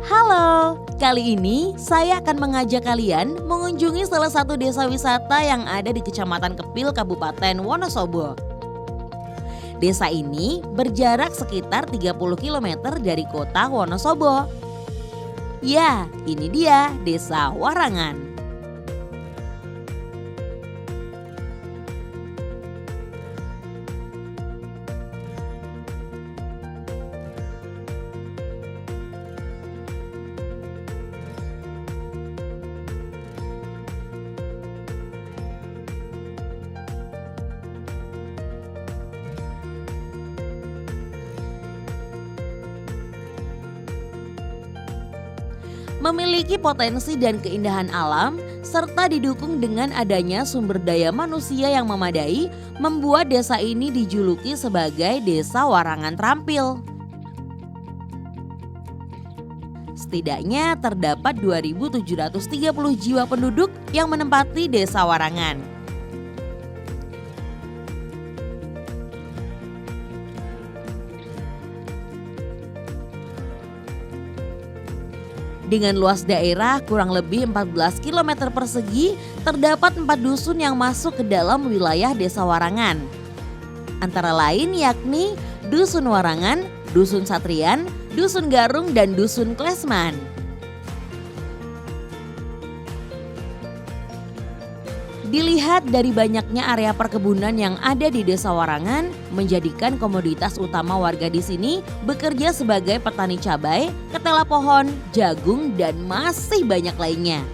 Halo, kali ini saya akan mengajak kalian mengunjungi salah satu desa wisata yang ada di Kecamatan Kepil, Kabupaten Wonosobo. Desa ini berjarak sekitar 30 km dari kota Wonosobo. Ya, ini dia Desa Warangan. Memiliki potensi dan keindahan alam, serta didukung dengan adanya sumber daya manusia yang memadai, membuat desa ini dijuluki sebagai Desa Warangan Terampil. Setidaknya terdapat 2.730 jiwa penduduk yang menempati Desa Warangan. Dengan luas daerah kurang lebih 14 km persegi, terdapat 4 dusun yang masuk ke dalam wilayah Desa Warangan. Antara lain yakni Dusun Warangan, Dusun Satrian, Dusun Garung, dan Dusun Klesman. Dilihat dari banyaknya area perkebunan yang ada di Desa Warangan, menjadikan komoditas utama warga di sini bekerja sebagai petani cabai, ketela pohon, jagung, dan masih banyak lainnya.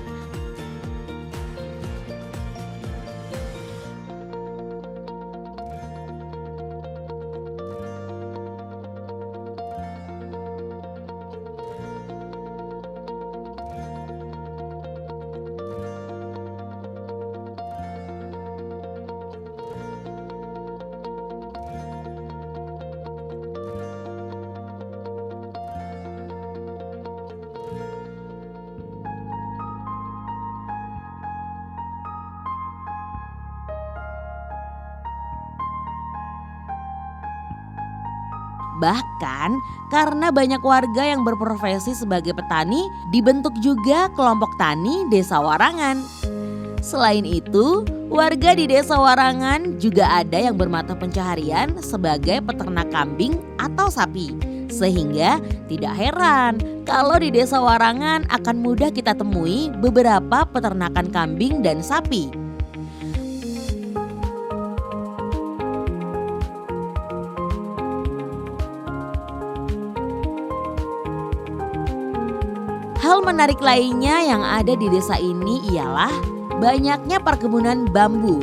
Bahkan karena banyak warga yang berprofesi sebagai petani, dibentuk juga kelompok tani Desa Warangan. Selain itu, warga di Desa Warangan juga ada yang bermata pencaharian sebagai peternak kambing atau sapi. Sehingga tidak heran kalau di Desa Warangan akan mudah kita temui beberapa peternakan kambing dan sapi. Hal menarik lainnya yang ada di desa ini ialah banyaknya perkebunan bambu.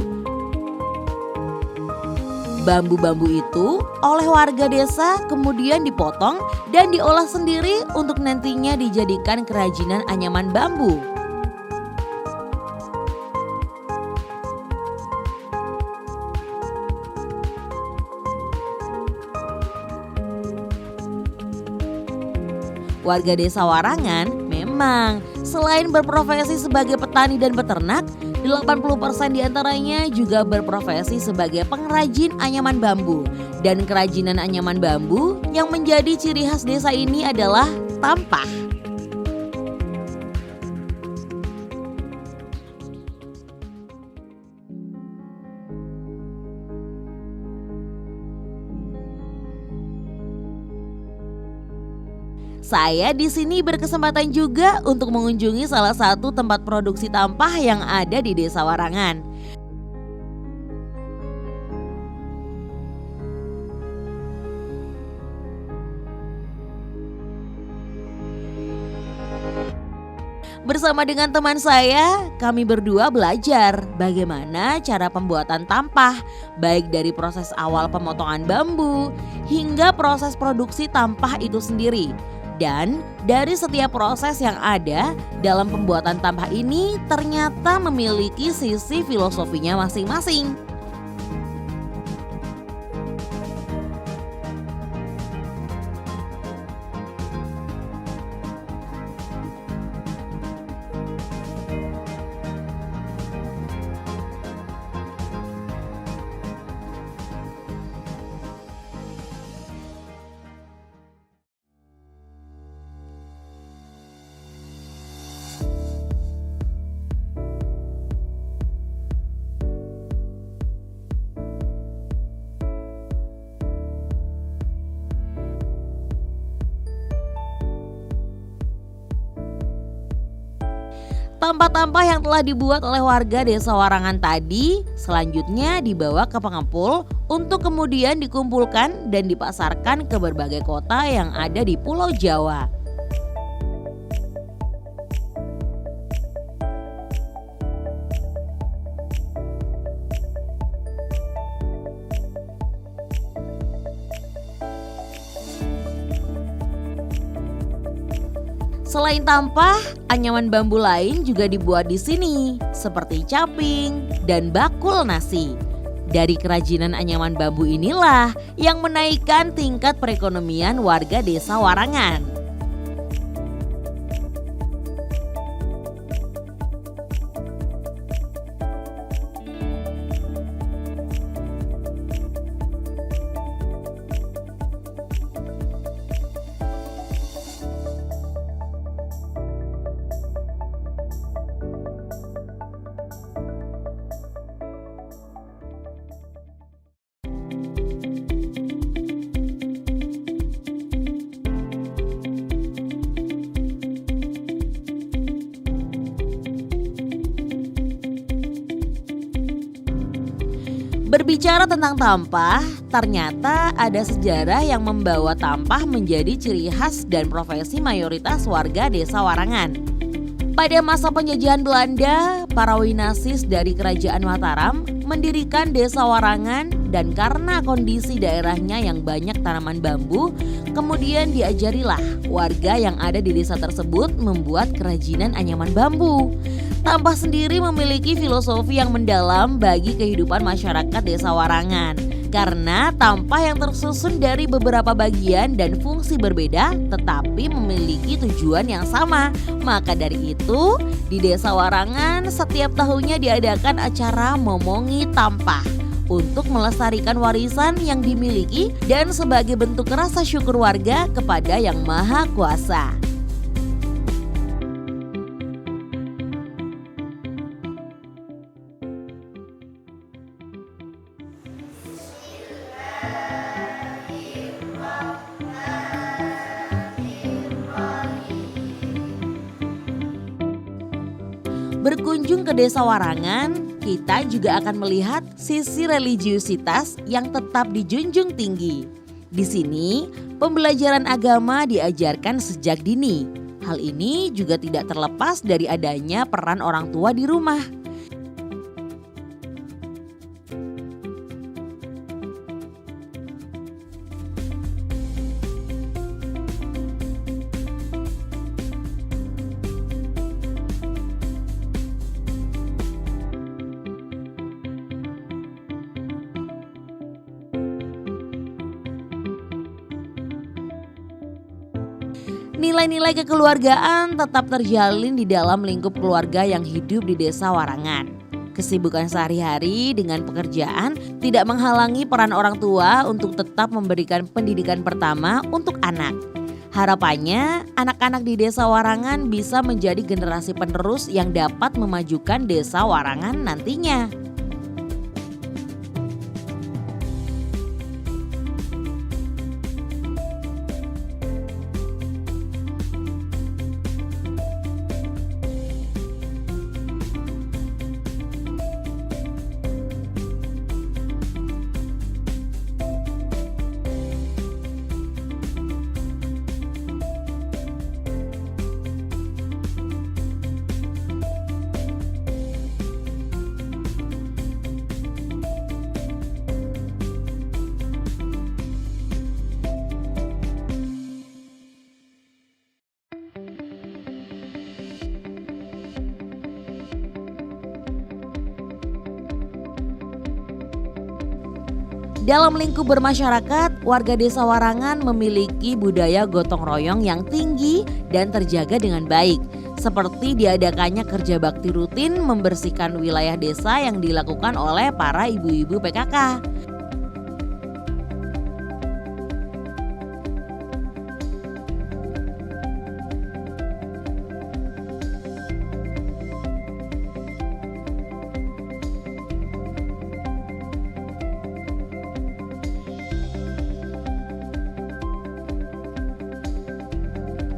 Bambu-bambu itu oleh warga desa kemudian dipotong dan diolah sendiri untuk nantinya dijadikan kerajinan anyaman bambu. Warga Desa Warangan memang selain berprofesi sebagai petani dan peternak, 80% diantaranya juga berprofesi sebagai pengrajin anyaman bambu. Dan kerajinan anyaman bambu yang menjadi ciri khas desa ini adalah tampah. Saya di sini berkesempatan juga untuk mengunjungi salah satu tempat produksi tampah yang ada di Desa Warangan. Bersama dengan teman saya, kami berdua belajar bagaimana cara pembuatan tampah, baik dari proses awal pemotongan bambu hingga proses produksi tampah itu sendiri. Dan dari setiap proses yang ada dalam pembuatan tampah ini ternyata memiliki sisi filosofinya masing-masing. Sampah-sampah yang telah dibuat oleh warga Desa Warangan tadi selanjutnya dibawa ke pengepul untuk kemudian dikumpulkan dan dipasarkan ke berbagai kota yang ada di Pulau Jawa. Selain tampah, anyaman bambu lain juga dibuat di sini, seperti caping dan bakul nasi. Dari kerajinan anyaman bambu inilah yang menaikkan tingkat perekonomian warga Desa Warangan. Berbicara tentang tampah, ternyata ada sejarah yang membawa tampah menjadi ciri khas dan profesi mayoritas warga Desa Warangan. Pada masa penjajahan Belanda, para winasis dari Kerajaan Mataram mendirikan Desa Warangan dan karena kondisi daerahnya yang banyak tanaman bambu, kemudian diajarilah warga yang ada di desa tersebut membuat kerajinan anyaman bambu. Tampah sendiri memiliki filosofi yang mendalam bagi kehidupan masyarakat Desa Warangan. Karena tampah yang tersusun dari beberapa bagian dan fungsi berbeda tetapi memiliki tujuan yang sama. Maka dari itu, di Desa Warangan setiap tahunnya diadakan acara Momongi Tampah untuk melestarikan warisan yang dimiliki dan sebagai bentuk rasa syukur warga kepada Yang Maha Kuasa. Berkunjung ke Desa Warangan, kita juga akan melihat sisi religiusitas yang tetap dijunjung tinggi. Di sini, pembelajaran agama diajarkan sejak dini. Hal ini juga tidak terlepas dari adanya peran orang tua di rumah. Nilai-nilai kekeluargaan tetap terjalin di dalam lingkup keluarga yang hidup di Desa Warangan. Kesibukan sehari-hari dengan pekerjaan tidak menghalangi peran orang tua untuk tetap memberikan pendidikan pertama untuk anak. Harapannya, anak-anak di Desa Warangan bisa menjadi generasi penerus yang dapat memajukan Desa Warangan nantinya. Dalam lingkup bermasyarakat, warga Desa Warangan memiliki budaya gotong royong yang tinggi dan terjaga dengan baik. Seperti diadakannya kerja bakti rutin membersihkan wilayah desa yang dilakukan oleh para ibu-ibu PKK.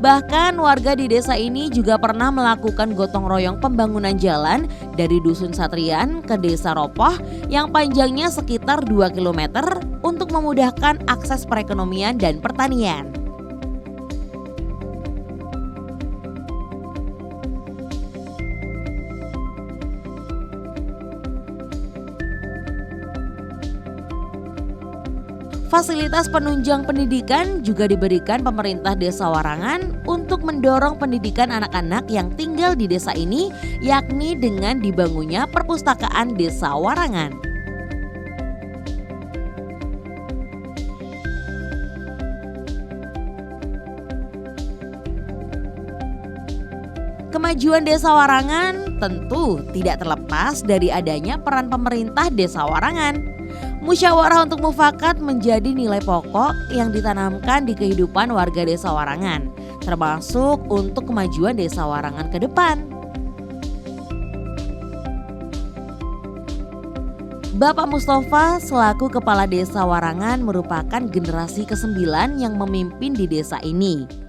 Bahkan warga di desa ini juga pernah melakukan gotong royong pembangunan jalan dari Dusun Satrian ke Desa Ropoh yang panjangnya sekitar 2 km untuk memudahkan akses perekonomian dan pertanian. Fasilitas penunjang pendidikan juga diberikan pemerintah Desa Warangan untuk mendorong pendidikan anak-anak yang tinggal di desa ini, yakni dengan dibangunnya perpustakaan Desa Warangan. Kemajuan Desa Warangan tentu tidak terlepas dari adanya peran pemerintah Desa Warangan. Musyawarah untuk mufakat menjadi nilai pokok yang ditanamkan di kehidupan warga Desa Warangan, termasuk untuk kemajuan Desa Warangan ke depan. Bapak Mustafa selaku Kepala Desa Warangan merupakan generasi ke-9 yang memimpin di desa ini.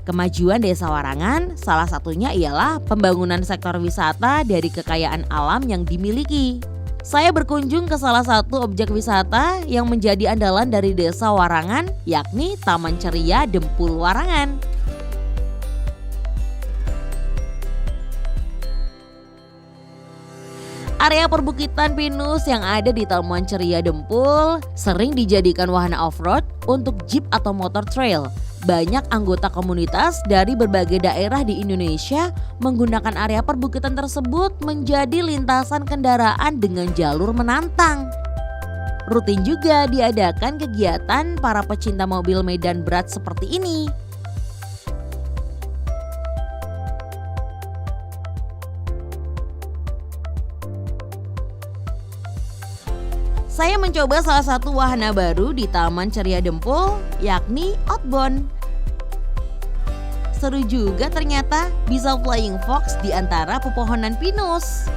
Kemajuan Desa Warangan salah satunya ialah pembangunan sektor wisata dari kekayaan alam yang dimiliki. Saya berkunjung ke salah satu objek wisata yang menjadi andalan dari Desa Warangan, yakni Taman Ceria Dempul Warangan. Area perbukitan pinus yang ada di Taman Ceria Dempul sering dijadikan wahana off-road untuk jeep atau motor trail. Banyak anggota komunitas dari berbagai daerah di Indonesia menggunakan area perbukitan tersebut menjadi lintasan kendaraan dengan jalur menantang. Rutin juga diadakan kegiatan para pecinta mobil medan berat seperti ini. Saya mencoba salah satu wahana baru di Taman Ceria Dempul, yakni outbound. Seru juga ternyata bisa flying fox di antara pepohonan pinus.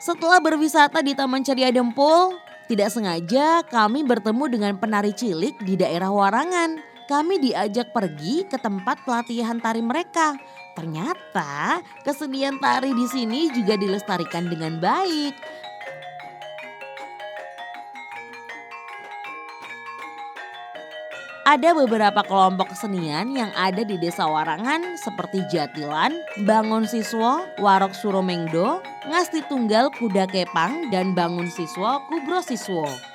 Setelah berwisata di Taman Ceria Dempul, tidak sengaja kami bertemu dengan penari cilik di daerah Warangan. Kami diajak pergi ke tempat pelatihan tari mereka. Ternyata kesenian tari di sini juga dilestarikan dengan baik. Ada beberapa kelompok kesenian yang ada di Desa Warangan seperti Jatilan, Bangun Siswa, Warok Suromengdo, Ngasti Tunggal Kuda Kepang, dan Bangun Siswa Kubro Siswa.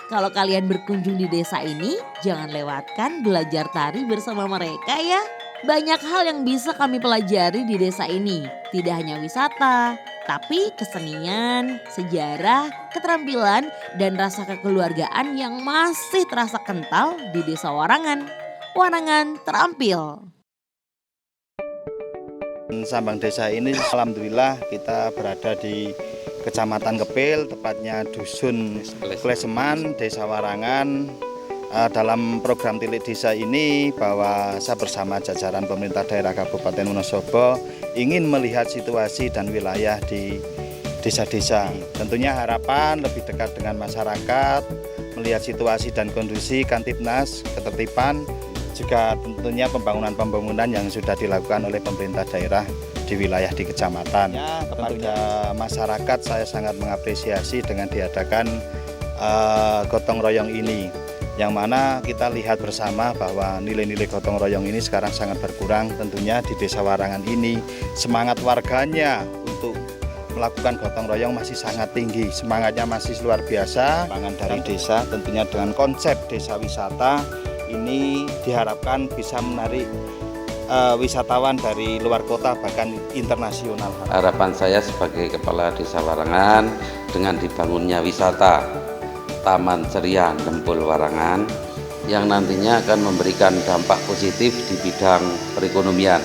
Kalau kalian berkunjung di desa ini, jangan lewatkan belajar tari bersama mereka ya. Banyak hal yang bisa kami pelajari di desa ini. Tidak hanya wisata, tapi kesenian, sejarah, keterampilan, dan rasa kekeluargaan yang masih terasa kental di Desa Warangan. Warangan terampil. Sambang desa ini alhamdulillah kita berada di Kecamatan Kepil, tepatnya Dusun Kleseman, Desa Warangan. Dalam program Tilik Desa ini bahwa saya bersama jajaran pemerintah daerah Kabupaten Wonosobo ingin melihat situasi dan wilayah di desa-desa. Tentunya harapan lebih dekat dengan masyarakat, melihat situasi dan kondisi Kamtibnas, ketertiban, juga tentunya pembangunan-pembangunan yang sudah dilakukan oleh pemerintah daerah di wilayah di kecamatan. Ya, kepada masyarakat saya sangat mengapresiasi dengan diadakan gotong royong ini, yang mana kita lihat bersama bahwa nilai-nilai gotong royong ini sekarang sangat berkurang. Tentunya di Desa Warangan ini semangat warganya untuk melakukan gotong royong masih sangat tinggi, semangatnya masih luar biasa. Pangan dari desa tentunya dengan konsep desa wisata ini diharapkan bisa menarik wisatawan dari luar kota bahkan internasional. Harapan saya sebagai Kepala Desa Warangan dengan dibangunnya wisata Taman Ceria Lempul Warangan yang nantinya akan memberikan dampak positif di bidang perekonomian,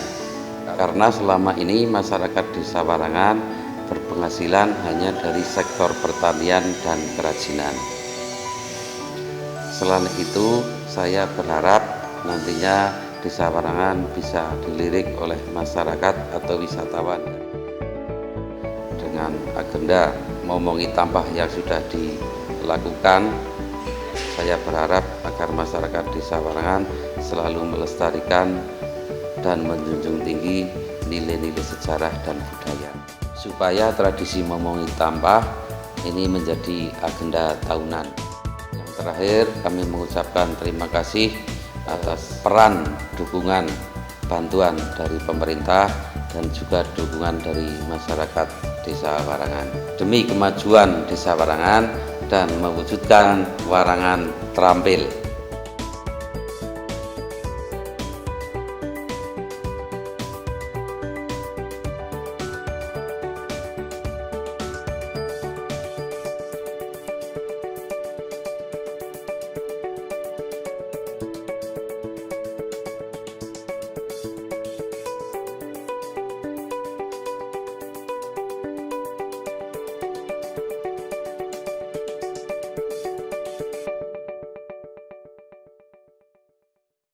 karena selama ini masyarakat Desa Warangan berpenghasilan hanya dari sektor pertanian dan kerajinan. Selain itu, saya berharap nantinya Desa Warangan bisa dilirik oleh masyarakat atau wisatawan dengan agenda Momongi Tampah yang sudah dilakukan. Saya berharap agar masyarakat Desa Warangan selalu melestarikan dan menjunjung tinggi nilai-nilai sejarah dan budaya, supaya tradisi Momongi Tampah ini menjadi agenda tahunan. Yang terakhir, kami mengucapkan terima kasih atas peran dukungan bantuan dari pemerintah dan juga dukungan dari masyarakat Desa Warangan demi kemajuan Desa Warangan dan mewujudkan Warangan terampil.